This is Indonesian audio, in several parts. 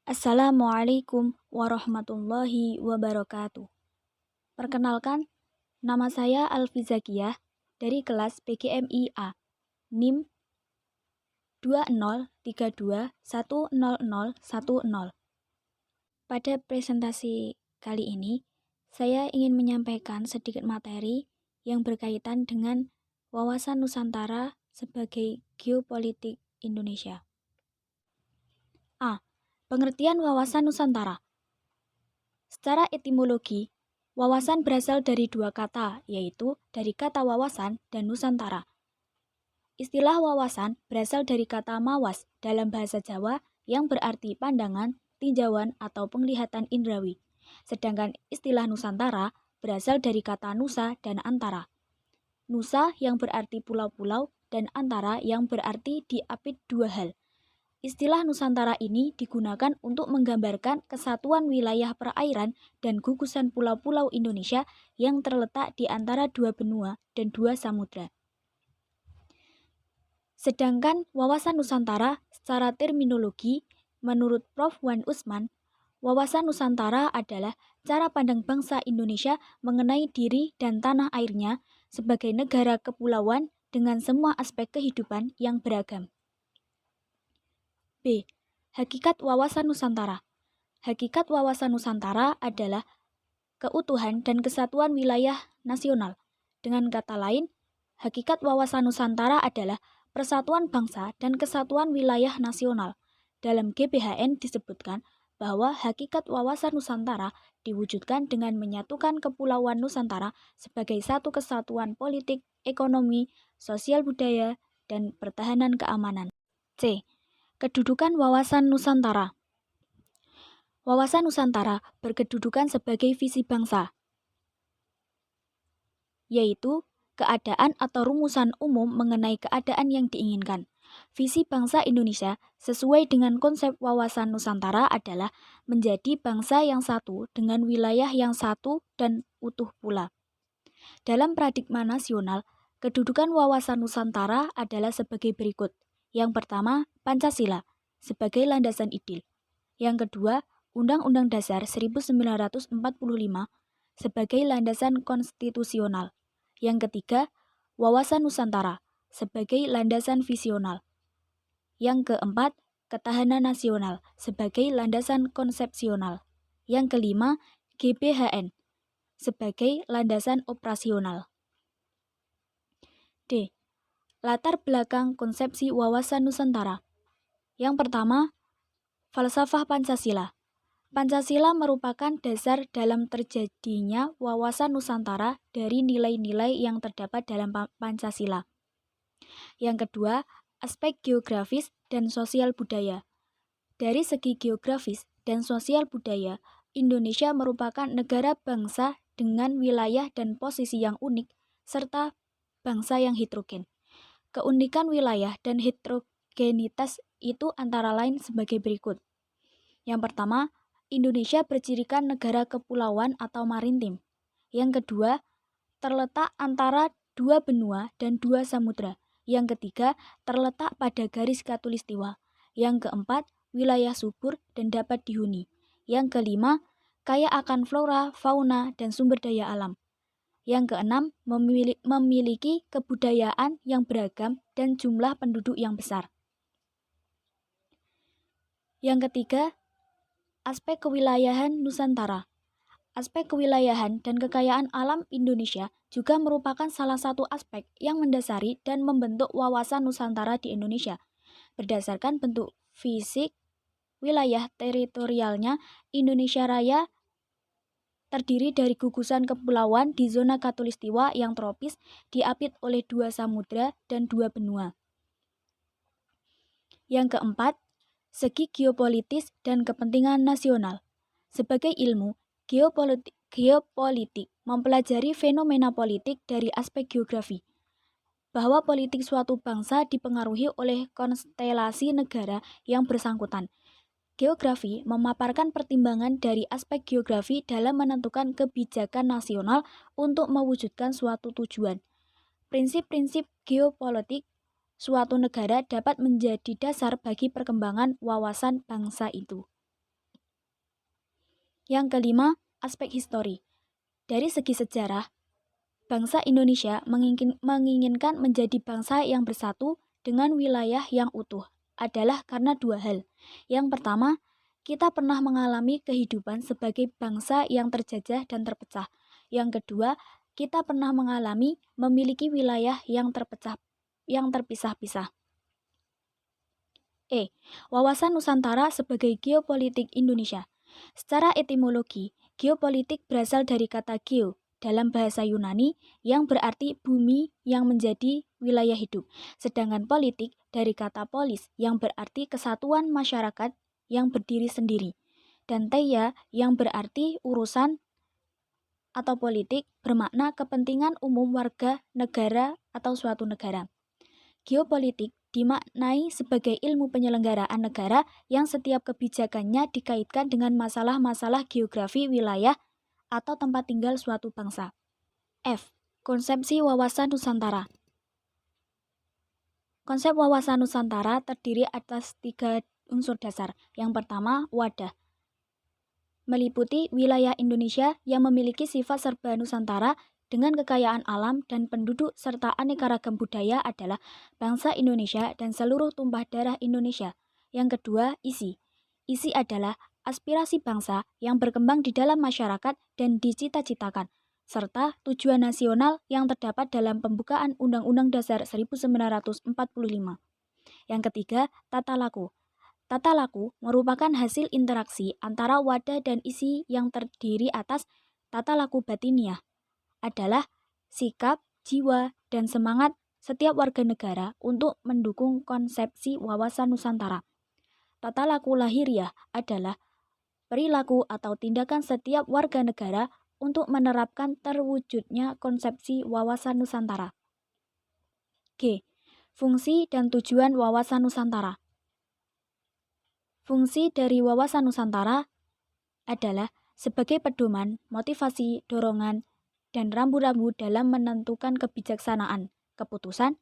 Assalamualaikum warahmatullahi wabarakatuh. Perkenalkan, nama saya Alfi Zakiyah dari kelas PGMI A, NIM 203210010. Pada presentasi kali ini, saya ingin menyampaikan sedikit materi yang berkaitan dengan wawasan Nusantara sebagai geopolitik Indonesia. A. Pengertian wawasan Nusantara. Secara etimologi, wawasan berasal dari dua kata, yaitu dari kata wawasan dan Nusantara. Istilah wawasan berasal dari kata mawas dalam bahasa Jawa yang berarti pandangan, tinjauan, atau penglihatan indrawi. Sedangkan istilah Nusantara berasal dari kata nusa dan antara. Nusa yang berarti pulau-pulau dan antara yang berarti diapit dua hal. Istilah Nusantara ini digunakan untuk menggambarkan kesatuan wilayah perairan dan gugusan pulau-pulau Indonesia yang terletak di antara dua benua dan dua samudra. Sedangkan wawasan Nusantara secara terminologi, menurut Prof. Wan Usman, wawasan Nusantara adalah cara pandang bangsa Indonesia mengenai diri dan tanah airnya sebagai negara kepulauan dengan semua aspek kehidupan yang beragam. B. Hakikat wawasan Nusantara. Hakikat wawasan Nusantara adalah keutuhan dan kesatuan wilayah nasional. Dengan kata lain, hakikat wawasan Nusantara adalah persatuan bangsa dan kesatuan wilayah nasional. Dalam GBHN disebutkan bahwa hakikat wawasan Nusantara diwujudkan dengan menyatukan kepulauan Nusantara sebagai satu kesatuan politik, ekonomi, sosial budaya, dan pertahanan keamanan. C. Kedudukan wawasan Nusantara. Wawasan Nusantara berkedudukan sebagai visi bangsa, yaitu keadaan atau rumusan umum mengenai keadaan yang diinginkan. Visi bangsa Indonesia sesuai dengan konsep wawasan Nusantara adalah menjadi bangsa yang satu dengan wilayah yang satu dan utuh pula. Dalam paradigma nasional, kedudukan wawasan Nusantara adalah sebagai berikut. Yang pertama, Pancasila sebagai landasan ideal. Yang kedua, Undang-Undang Dasar 1945 sebagai landasan konstitusional. Yang ketiga, wawasan Nusantara sebagai landasan visional. Yang keempat, ketahanan nasional sebagai landasan konsepsional. Yang kelima, GBHN sebagai landasan operasional. D. Latar belakang konsepsi wawasan Nusantara. Yang pertama, falsafah Pancasila. Pancasila merupakan dasar dalam terjadinya wawasan Nusantara dari nilai-nilai yang terdapat dalam Pancasila. Yang kedua, aspek geografis dan sosial budaya. Dari segi geografis dan sosial budaya, Indonesia merupakan negara bangsa dengan wilayah dan posisi yang unik, serta bangsa yang heterogen. Keunikan wilayah dan heterogenitas itu antara lain sebagai berikut. Yang pertama, Indonesia bercirikan negara kepulauan atau maritim. Yang kedua, terletak antara dua benua dan dua samudra. Yang ketiga, terletak pada garis khatulistiwa. Yang keempat, wilayah subur dan dapat dihuni. Yang kelima, kaya akan flora, fauna, dan sumber daya alam. Yang keenam, memiliki kebudayaan yang beragam dan jumlah penduduk yang besar. Yang ketiga, aspek kewilayahan Nusantara. Aspek kewilayahan dan kekayaan alam Indonesia juga merupakan salah satu aspek yang mendasari dan membentuk wawasan Nusantara di Indonesia. Berdasarkan bentuk fisik, wilayah teritorialnya, Indonesia Raya terdiri dari gugusan kepulauan di zona khatulistiwa yang tropis diapit oleh dua samudra dan dua benua. Yang keempat, segi geopolitis dan kepentingan nasional. Sebagai ilmu, geopolitik mempelajari fenomena politik dari aspek geografi, bahwa politik suatu bangsa dipengaruhi oleh konstelasi negara yang bersangkutan. Geografi memaparkan pertimbangan dari aspek geografi dalam menentukan kebijakan nasional untuk mewujudkan suatu tujuan. Prinsip-prinsip geopolitik suatu negara dapat menjadi dasar bagi perkembangan wawasan bangsa itu. Yang kelima, aspek histori. Dari segi sejarah, bangsa Indonesia menginginkan menjadi bangsa yang bersatu dengan wilayah yang utuh adalah karena dua hal. Yang pertama, kita pernah mengalami kehidupan sebagai bangsa yang terjajah dan terpecah. Yang kedua, kita pernah mengalami memiliki wilayah yang terpisah-pisah. Wawasan Nusantara sebagai geopolitik Indonesia. Secara etimologi, geopolitik berasal dari kata geo dalam bahasa Yunani yang berarti bumi yang menjadi wilayah hidup. Sedangkan politik dari kata polis yang berarti kesatuan masyarakat yang berdiri sendiri. Dan teia yang berarti urusan atau politik bermakna kepentingan umum warga negara atau suatu negara. Geopolitik dimaknai sebagai ilmu penyelenggaraan negara yang setiap kebijakannya dikaitkan dengan masalah-masalah geografi wilayah atau tempat tinggal suatu bangsa. F. Konsepsi wawasan Nusantara. Konsep wawasan Nusantara terdiri atas 3 unsur dasar. Yang pertama, wadah. Meliputi wilayah Indonesia yang memiliki sifat serba Nusantara dengan kekayaan alam dan penduduk serta aneka ragam budaya adalah bangsa Indonesia dan seluruh tumpah darah Indonesia. Yang kedua, isi. Isi adalah aspirasi bangsa yang berkembang di dalam masyarakat dan dicita-citakan, serta tujuan nasional yang terdapat dalam pembukaan Undang-Undang Dasar 1945. Yang ketiga, tata laku. Tata laku merupakan hasil interaksi antara wadah dan isi yang terdiri atas tata laku batiniah. Adalah sikap, jiwa, dan semangat setiap warga negara untuk mendukung konsepsi wawasan Nusantara. Tata laku lahiriah adalah perilaku atau tindakan setiap warga negara untuk menerapkan terwujudnya konsepsi wawasan Nusantara. G. Fungsi dan tujuan wawasan Nusantara. Fungsi dari wawasan Nusantara adalah sebagai pedoman, motivasi, dorongan, dan rambu-rambu dalam menentukan kebijaksanaan, keputusan,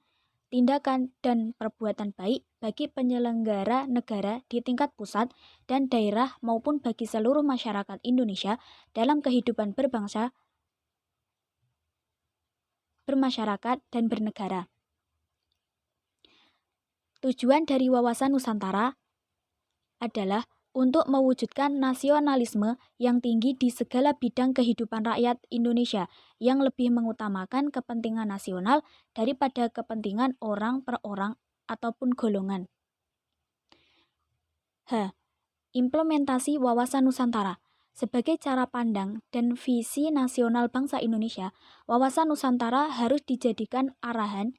tindakan, dan perbuatan baik bagi penyelenggara negara di tingkat pusat dan daerah maupun bagi seluruh masyarakat Indonesia dalam kehidupan berbangsa, bermasyarakat, dan bernegara. Tujuan dari wawasan Nusantara adalah untuk mewujudkan nasionalisme yang tinggi di segala bidang kehidupan rakyat Indonesia yang lebih mengutamakan kepentingan nasional daripada kepentingan orang per orang ataupun golongan. H. Implementasi wawasan Nusantara. Sebagai cara pandang dan visi nasional bangsa Indonesia, wawasan Nusantara harus dijadikan arahan,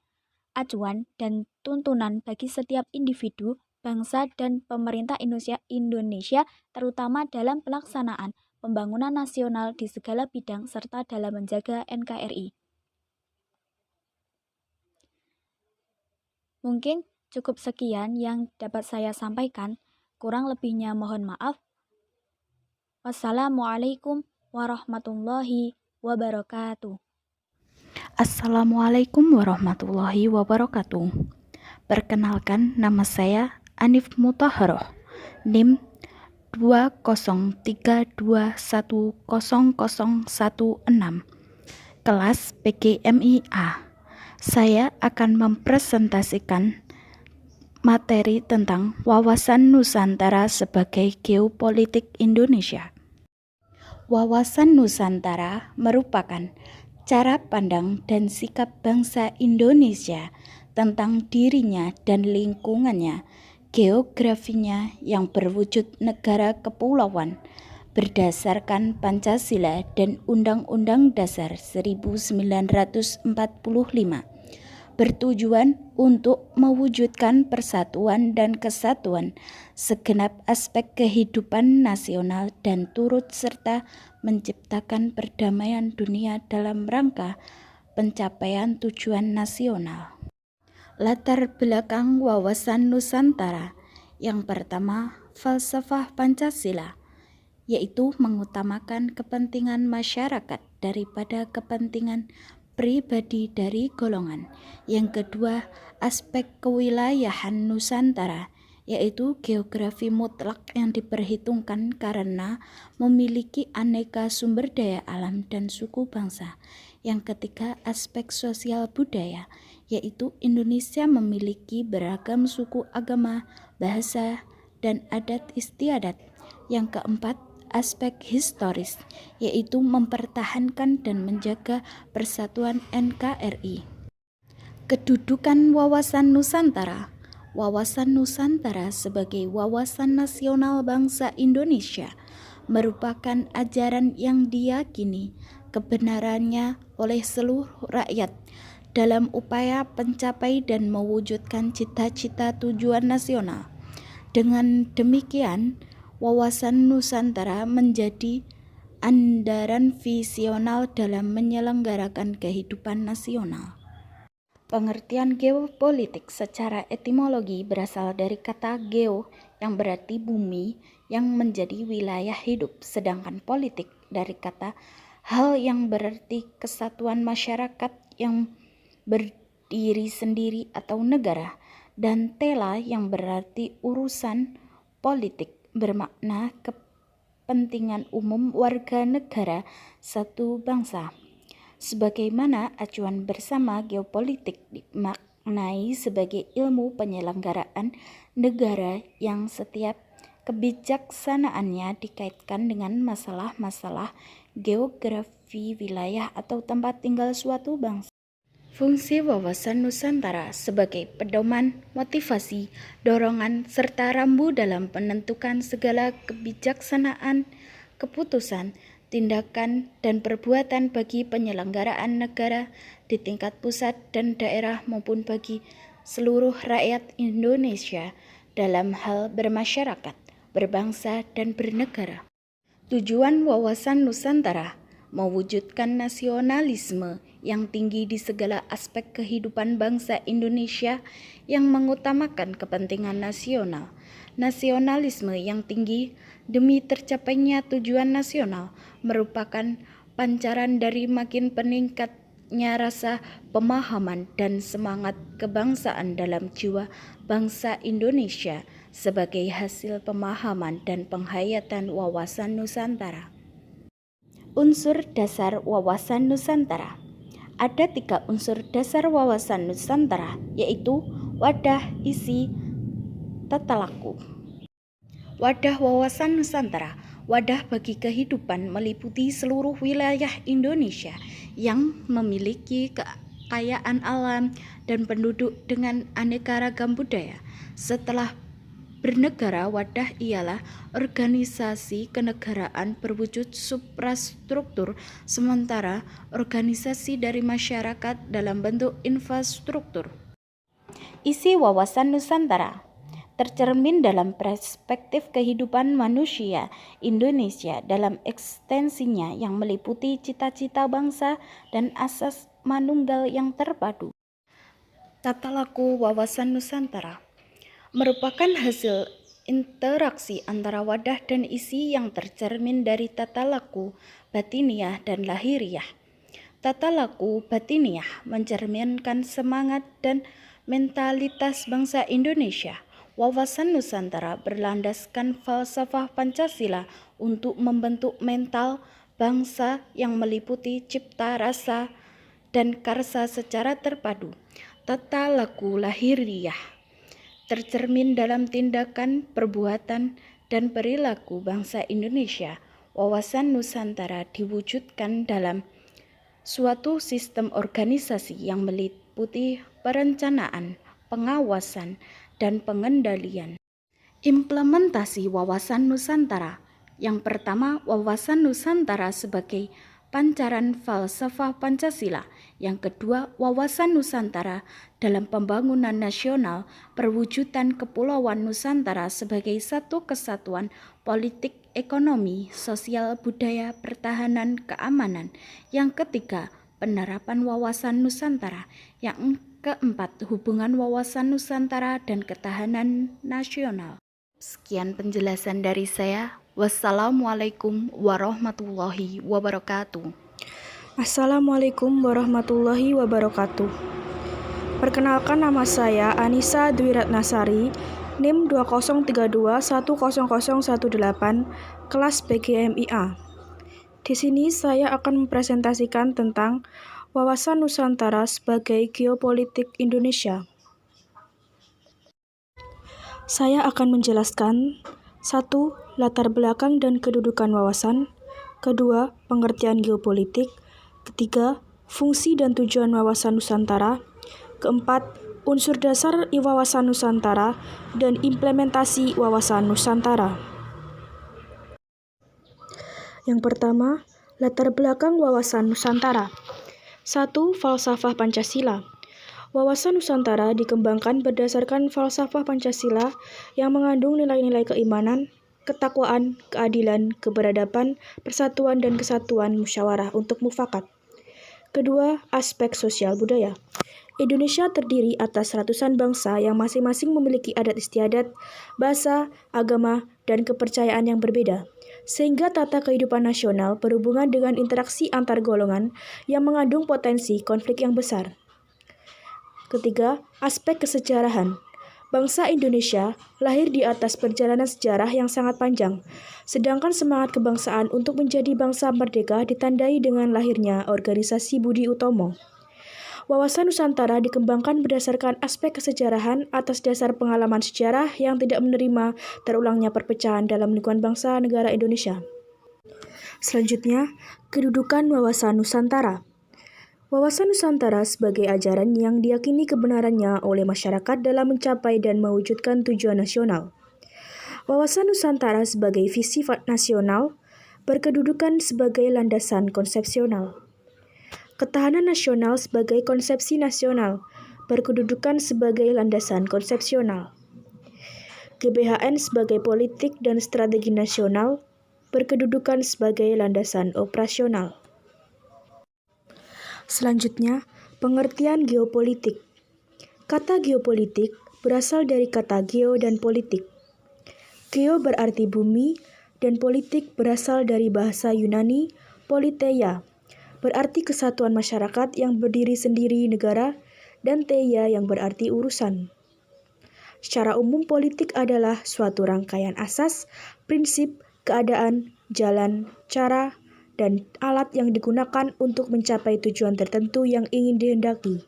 acuan, dan tuntunan bagi setiap individu, bangsa, dan pemerintah Indonesia terutama dalam pelaksanaan pembangunan nasional di segala bidang serta dalam menjaga NKRI. Mungkin cukup sekian yang dapat saya sampaikan, kurang lebihnya mohon maaf. Wassalamualaikum warahmatullahi wabarakatuh. Assalamualaikum warahmatullahi wabarakatuh. Perkenalkan, nama saya Anif Mutahharoh, NIM 203210016, kelas PGMI-A. Saya akan mempresentasikan materi tentang wawasan Nusantara sebagai geopolitik Indonesia. Wawasan Nusantara merupakan cara pandang dan sikap bangsa Indonesia tentang dirinya dan lingkungannya, geografinya yang berwujud negara kepulauan berdasarkan Pancasila dan Undang-Undang Dasar 1945, bertujuan untuk mewujudkan persatuan dan kesatuan segenap aspek kehidupan nasional dan turut serta menciptakan perdamaian dunia dalam rangka pencapaian tujuan nasional. Latar belakang wawasan Nusantara. Yang pertama, falsafah Pancasila, yaitu mengutamakan kepentingan masyarakat daripada kepentingan pribadi dari golongan. Yang kedua, aspek kewilayahan Nusantara, yaitu geografi mutlak yang diperhitungkan karena memiliki aneka sumber daya alam dan suku bangsa. Yang ketiga, aspek sosial budaya, yaitu Indonesia memiliki beragam suku, agama, bahasa, dan adat istiadat. Yang keempat, aspek historis, yaitu mempertahankan dan menjaga persatuan NKRI. Kedudukan wawasan Nusantara. Wawasan Nusantara sebagai wawasan nasional bangsa Indonesia merupakan ajaran yang diyakini kebenarannya oleh seluruh rakyat dalam upaya pencapai dan mewujudkan cita-cita tujuan nasional. Dengan demikian, wawasan Nusantara menjadi andalan visional dalam menyelenggarakan kehidupan nasional. Pengertian geopolitik secara etimologi berasal dari kata geo yang berarti bumi yang menjadi wilayah hidup, sedangkan politik dari kata hal yang berarti kesatuan masyarakat yang berdiri sendiri atau negara, dan tela yang berarti urusan politik bermakna kepentingan umum warga negara satu bangsa. Sebagaimana acuan bersama, geopolitik dimaknai sebagai ilmu penyelenggaraan negara yang setiap kebijaksanaannya dikaitkan dengan masalah-masalah geografi wilayah atau tempat tinggal suatu bangsa. Fungsi wawasan Nusantara sebagai pedoman, motivasi, dorongan, serta rambu dalam penentukan segala kebijaksanaan, keputusan, tindakan, dan perbuatan bagi penyelenggaraan negara di tingkat pusat dan daerah maupun bagi seluruh rakyat Indonesia dalam hal bermasyarakat, berbangsa, dan bernegara. Tujuan wawasan Nusantara mewujudkan nasionalisme yang tinggi di segala aspek kehidupan bangsa Indonesia yang mengutamakan kepentingan nasional. Nasionalisme yang tinggi demi tercapainya tujuan nasional merupakan pancaran dari makin peningkatnya rasa pemahaman dan semangat kebangsaan dalam jiwa bangsa Indonesia sebagai hasil pemahaman dan penghayatan wawasan Nusantara. Unsur dasar wawasan Nusantara. Ada 3 unsur dasar wawasan Nusantara, yaitu wadah, isi, tata laku. Wadah wawasan Nusantara. Wadah bagi kehidupan meliputi seluruh wilayah Indonesia yang memiliki kekayaan alam dan penduduk dengan aneka ragam budaya. Setelah bernegara, wadah ialah organisasi kenegaraan berwujud suprastruktur, sementara organisasi dari masyarakat dalam bentuk infrastruktur. Isi wawasan Nusantara tercermin dalam perspektif kehidupan manusia Indonesia dalam ekstensinya yang meliputi cita-cita bangsa dan asas manunggal yang terpadu. Tata laku wawasan Nusantara merupakan hasil interaksi antara wadah dan isi yang tercermin dari tata laku batiniah dan lahiriah. Tata laku batiniah mencerminkan semangat dan mentalitas bangsa Indonesia. Wawasan Nusantara berlandaskan falsafah Pancasila untuk membentuk mental bangsa yang meliputi cipta rasa dan karsa secara terpadu. Tata laku lahiriah tercermin dalam tindakan, perbuatan, dan perilaku bangsa Indonesia. Wawasan Nusantara diwujudkan dalam suatu sistem organisasi yang meliputi perencanaan, pengawasan, dan pengendalian. Implementasi wawasan Nusantara. Yang pertama, wawasan Nusantara sebagai pancaran falsafah Pancasila. Yang kedua, wawasan Nusantara dalam pembangunan nasional, perwujudan Kepulauan Nusantara sebagai satu kesatuan politik, ekonomi, sosial, budaya, pertahanan, keamanan. Yang ketiga, penerapan wawasan Nusantara. Yang keempat, hubungan wawasan Nusantara dan ketahanan nasional. Sekian penjelasan dari saya. Wassalamualaikum warahmatullahi wabarakatuh. Assalamualaikum warahmatullahi wabarakatuh. Perkenalkan, nama saya Anissa Dwi Ratnasari NIM 2032100018 kelas PGMIA. Di sini saya akan mempresentasikan tentang wawasan Nusantara sebagai geopolitik Indonesia. Saya akan menjelaskan 1. Latar belakang dan kedudukan wawasan. 2. Pengertian geopolitik. 3. Fungsi dan tujuan wawasan Nusantara. 4. Unsur dasar wawasan Nusantara dan implementasi wawasan Nusantara. Yang pertama, latar belakang wawasan Nusantara. 1. Falsafah Pancasila. Wawasan Nusantara dikembangkan berdasarkan falsafah Pancasila yang mengandung nilai-nilai keimanan, ketakwaan, keadilan, keberadaban, persatuan dan kesatuan, musyawarah untuk mufakat. Kedua, aspek sosial budaya. Indonesia terdiri atas ratusan bangsa yang masing-masing memiliki adat istiadat, bahasa, agama, dan kepercayaan yang berbeda, sehingga tata kehidupan nasional berhubungan dengan interaksi antar golongan yang mengandung potensi konflik yang besar. Ketiga, aspek kesejarahan. Bangsa Indonesia lahir di atas perjalanan sejarah yang sangat panjang, sedangkan semangat kebangsaan untuk menjadi bangsa merdeka ditandai dengan lahirnya organisasi Budi Utomo. Wawasan Nusantara dikembangkan berdasarkan aspek kesejarahan atas dasar pengalaman sejarah yang tidak menerima terulangnya perpecahan dalam lingkungan bangsa negara Indonesia. Selanjutnya, kedudukan wawasan Nusantara. Wawasan Nusantara sebagai ajaran yang diyakini kebenarannya oleh masyarakat dalam mencapai dan mewujudkan tujuan nasional. Wawasan Nusantara sebagai visi nasional berkedudukan sebagai landasan konsepsional. Ketahanan nasional sebagai konsepsi nasional berkedudukan sebagai landasan konsepsional. GBHN sebagai politik dan strategi nasional berkedudukan sebagai landasan operasional. Selanjutnya, pengertian geopolitik. Kata geopolitik berasal dari kata geo dan politik. Geo berarti bumi dan politik berasal dari bahasa Yunani politeia, berarti kesatuan masyarakat yang berdiri sendiri negara, dan teia yang berarti urusan. Secara umum, politik adalah suatu rangkaian asas, prinsip, keadaan, jalan, cara, dan alat yang digunakan untuk mencapai tujuan tertentu yang ingin dihendaki.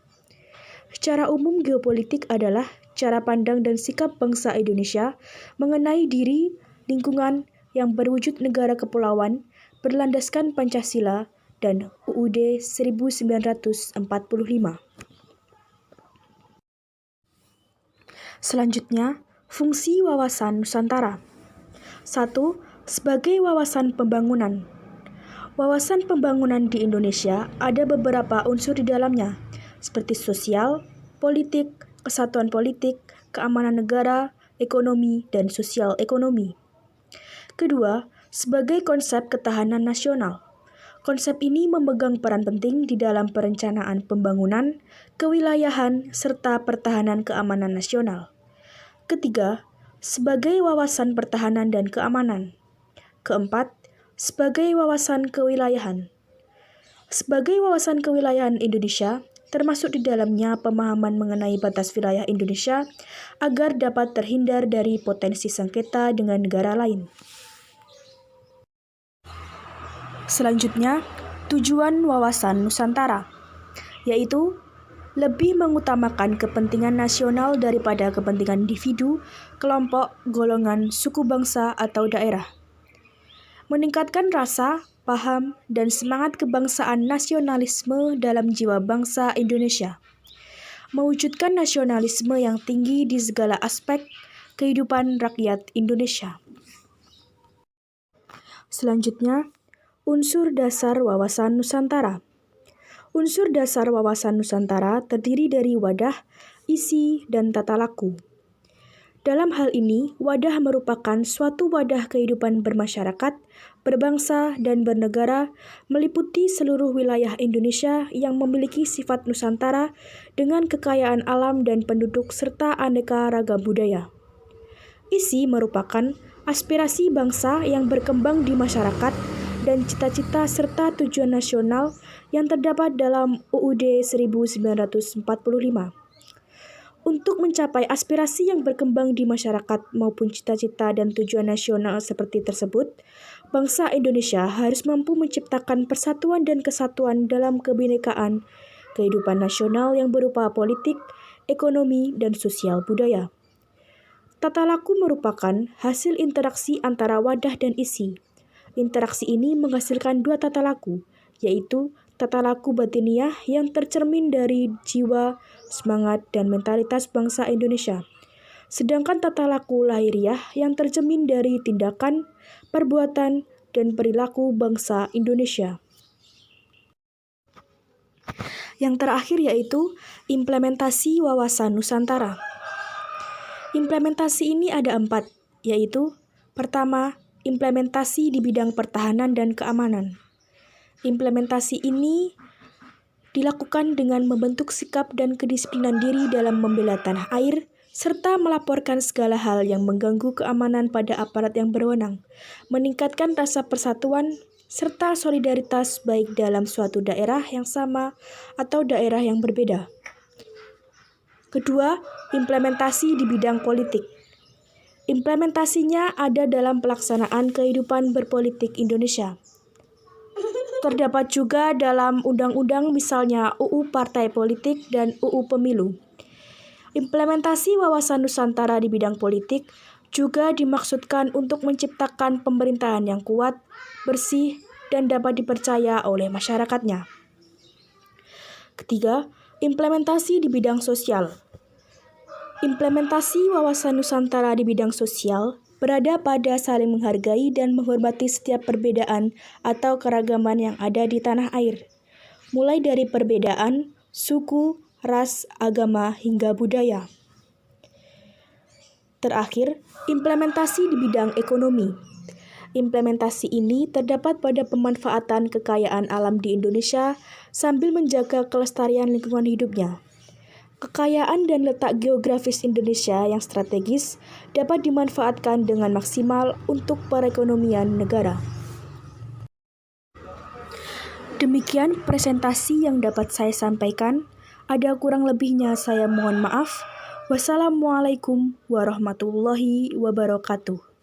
Secara umum, geopolitik adalah cara pandang dan sikap bangsa Indonesia mengenai diri, lingkungan yang berwujud negara kepulauan, berlandaskan Pancasila dan UUD 1945. Selanjutnya, fungsi wawasan Nusantara. 1. Sebagai wawasan pembangunan. Wawasan pembangunan di Indonesia ada beberapa unsur di dalamnya, seperti sosial, politik, kesatuan politik, keamanan negara, ekonomi, dan sosial ekonomi. Kedua, sebagai konsep ketahanan nasional. Konsep ini memegang peran penting di dalam perencanaan pembangunan, kewilayahan, serta pertahanan keamanan nasional. Ketiga, sebagai wawasan pertahanan dan keamanan. Keempat, sebagai wawasan kewilayahan. Sebagai wawasan kewilayahan Indonesia, termasuk di dalamnya pemahaman mengenai batas wilayah Indonesia agar dapat terhindar dari potensi sengketa dengan negara lain. Selanjutnya, tujuan wawasan Nusantara, yaitu lebih mengutamakan kepentingan nasional daripada kepentingan individu, kelompok, golongan, suku bangsa, atau daerah. Meningkatkan rasa, paham, dan semangat kebangsaan nasionalisme dalam jiwa bangsa Indonesia. Mewujudkan nasionalisme yang tinggi di segala aspek kehidupan rakyat Indonesia. Selanjutnya, unsur dasar wawasan Nusantara. Unsur dasar wawasan Nusantara terdiri dari wadah, isi, dan tata laku. Dalam hal ini, wadah merupakan suatu wadah kehidupan bermasyarakat, berbangsa, dan bernegara, meliputi seluruh wilayah Indonesia yang memiliki sifat Nusantara dengan kekayaan alam dan penduduk serta aneka ragam budaya. Isi merupakan aspirasi bangsa yang berkembang di masyarakat dan cita-cita serta tujuan nasional yang terdapat dalam UUD 1945. Untuk mencapai aspirasi yang berkembang di masyarakat maupun cita-cita dan tujuan nasional seperti tersebut, bangsa Indonesia harus mampu menciptakan persatuan dan kesatuan dalam kebinekaan kehidupan nasional yang berupa politik, ekonomi, dan sosial budaya. Tata laku merupakan hasil interaksi antara wadah dan isi. Interaksi ini menghasilkan dua tata laku, yaitu tata laku batiniah yang tercermin dari jiwa, semangat, dan mentalitas bangsa Indonesia. Sedangkan tata laku lahiriah yang tercermin dari tindakan, perbuatan, dan perilaku bangsa Indonesia. Yang terakhir yaitu implementasi wawasan Nusantara. Implementasi ini ada 4, yaitu pertama, implementasi di bidang pertahanan dan keamanan. Implementasi ini dilakukan dengan membentuk sikap dan kedisiplinan diri dalam membela tanah air, serta melaporkan segala hal yang mengganggu keamanan pada aparat yang berwenang, meningkatkan rasa persatuan, serta solidaritas baik dalam suatu daerah yang sama atau daerah yang berbeda. Kedua, implementasi di bidang politik. Implementasinya ada dalam pelaksanaan kehidupan berpolitik Indonesia. Terdapat juga dalam undang-undang misalnya UU Partai Politik dan UU Pemilu. Implementasi wawasan Nusantara di bidang politik juga dimaksudkan untuk menciptakan pemerintahan yang kuat, bersih, dan dapat dipercaya oleh masyarakatnya. Ketiga, implementasi di bidang sosial. Implementasi wawasan Nusantara di bidang sosial berada pada saling menghargai dan menghormati setiap perbedaan atau keragaman yang ada di tanah air, mulai dari perbedaan suku, ras, agama, hingga budaya. Terakhir, implementasi di bidang ekonomi. Implementasi ini terdapat pada pemanfaatan kekayaan alam di Indonesia sambil menjaga kelestarian lingkungan hidupnya. Kekayaan dan letak geografis Indonesia yang strategis dapat dimanfaatkan dengan maksimal untuk perekonomian negara. Demikian presentasi yang dapat saya sampaikan. Ada kurang lebihnya saya mohon maaf. Wassalamualaikum warahmatullahi wabarakatuh.